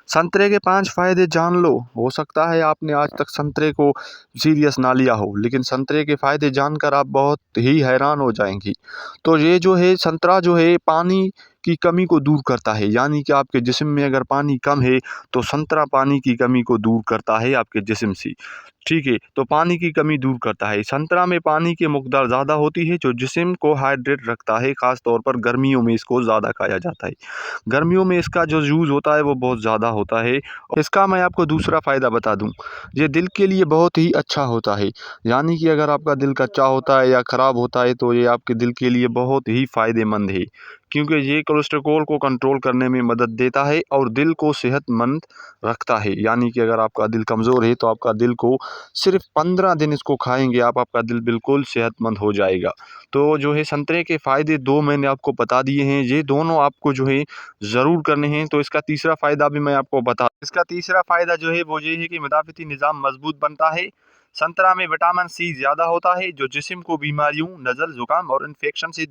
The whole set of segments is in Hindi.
संतरे के 5 फ़ायदे जान लो। हो सकता है आपने आज तक संतरे को सीरियस ना लिया हो, लेकिन संतरे के फ़ायदे जानकर आप बहुत ही हैरान हो जाएँगी। तो ये जो है संतरा जो है पानी की कमी को दूर करता है, यानी कि आपके जिस्म में अगर पानी कम है तो संतरा पानी की कमी को दूर करता है आपके जिस्म से। ठीक है, तो पानी की कमी दूर करता है। संतरा में पानी की मकदार ज़्यादा होती है जो जिस्म को हाइड्रेट रखता है, ख़ास तौर पर गर्मियों में इसको ज़्यादा खाया जाता है। गर्मियों में इसका जो यूज़ होता है वो बहुत ज़्यादा होता है। इसका मैं आपको दूसरा फ़ायदा बता दूँ, ये दिल के लिए बहुत ही अच्छा होता है। यानी कि अगर आपका दिल कच्चा होता है या ख़राब होता है तो ये आपके दिल के लिए बहुत ही फ़ायदेमंद है, क्योंकि ये कोलेस्ट्रॉल को कंट्रोल करने में मदद देता है और दिल को सेहतमंद रखता है। यानी कि अगर आपका दिल कमज़ोर है तो आपका दिल को सिर्फ 15 दिन इसको खाएँगे आप, आपका दिल बिल्कुल सेहतमंद हो जाएगा। तो जो है संतरे के फ़ायदे 2 मैंने आपको बता दिए हैं, ये दोनों आपको जो है ज़रूर करने हैं। तो इसका तीसरा फ़ायदा भी मैं आपको इसका तीसरा फ़ायदा जो है वो ये है कि मदाफ़ती निज़ाम मज़बूत बनता है। संतरा में विटामिन सी ज़्यादा होता है जो जिस्म को बीमारियों, नज़ल, ज़ुकाम और इन्फेक्शन से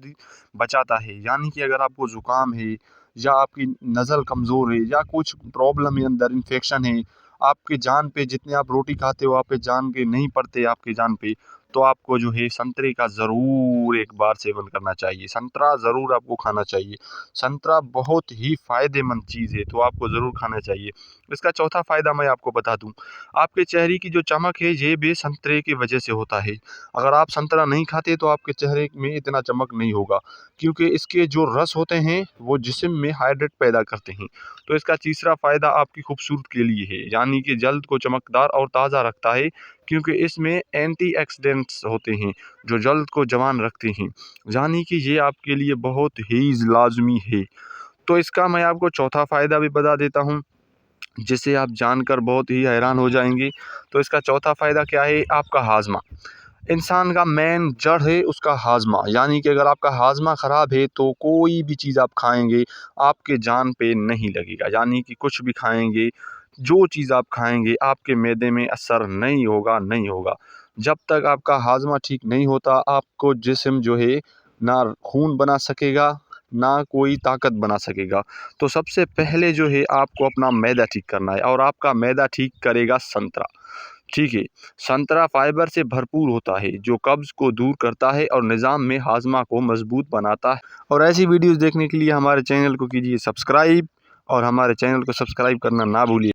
बचाता है। यानी कि अगर आपको ज़ुकाम है या आपकी नज़ल कमज़ोर है या कुछ प्रॉब्लम है, अंदर इन्फेक्शन है, आपके जान पे जितने आप रोटी खाते हो आप पे जान के नहीं पड़ते आपकी जान पे, तो आपको जो है संतरे का ज़रूर एक बार सेवन करना चाहिए। संतरा ज़रूर आपको खाना चाहिए। संतरा बहुत ही फ़ायदेमंद चीज़ है, तो आपको ज़रूर खाना चाहिए। इसका चौथा फ़ायदा मैं आपको बता दूँ, आपके चेहरे की जो चमक है ये भी संतरे की वजह से होता है। अगर आप संतरा नहीं खाते तो आपके चेहरे में इतना चमक नहीं होगा, क्योंकि इसके जो रस होते हैं वो जिस्म में हाइड्रेट पैदा करते हैं। तो इसका तीसरा फ़ायदा आपकी खूबसूरत के लिए है, यानी कि जल्द को चमकदार और ताज़ा रखता है, क्योंकि इसमें एंटीऑक्सीडेंट्स होते हैं जो जल्द को जवान रखते हैं। यानी कि ये आपके लिए बहुत ही लाज़मी है। तो इसका मैं आपको चौथा फ़ायदा भी बता देता हूँ, जिसे आप जानकर बहुत ही हैरान हो जाएँगे। तो इसका चौथा फ़ायदा क्या है? आपका हाज़मा। इंसान का मेन जड़ है उसका हाज़मा, यानी कि अगर आपका हाज़मा ख़राब है तो कोई भी चीज़ आप खाएँगे, आपके जान पे नहीं लगेगा। यानी कि कुछ भी खाएँगे, जो चीज़ आप खाएँगे आपके मैदे में असर नहीं होगा, नहीं होगा। जब तक आपका हाज़मा ठीक नहीं होता, आपको जिस्म जो है ना खून बना सकेगा, ना कोई ताकत बना सकेगा। तो सबसे पहले जो है आपको अपना मैदा ठीक करना है, और आपका मैदा ठीक करेगा संतरा। ठीक है, संतरा फाइबर से भरपूर होता है जो कब्ज़ को दूर करता है और निज़ाम में हाज़मा को मज़बूत बनाता है। और ऐसी वीडियोज़ देखने के लिए हमारे चैनल को कीजिए सब्सक्राइब, और हमारे चैनल को सब्सक्राइब करना ना भूलिए।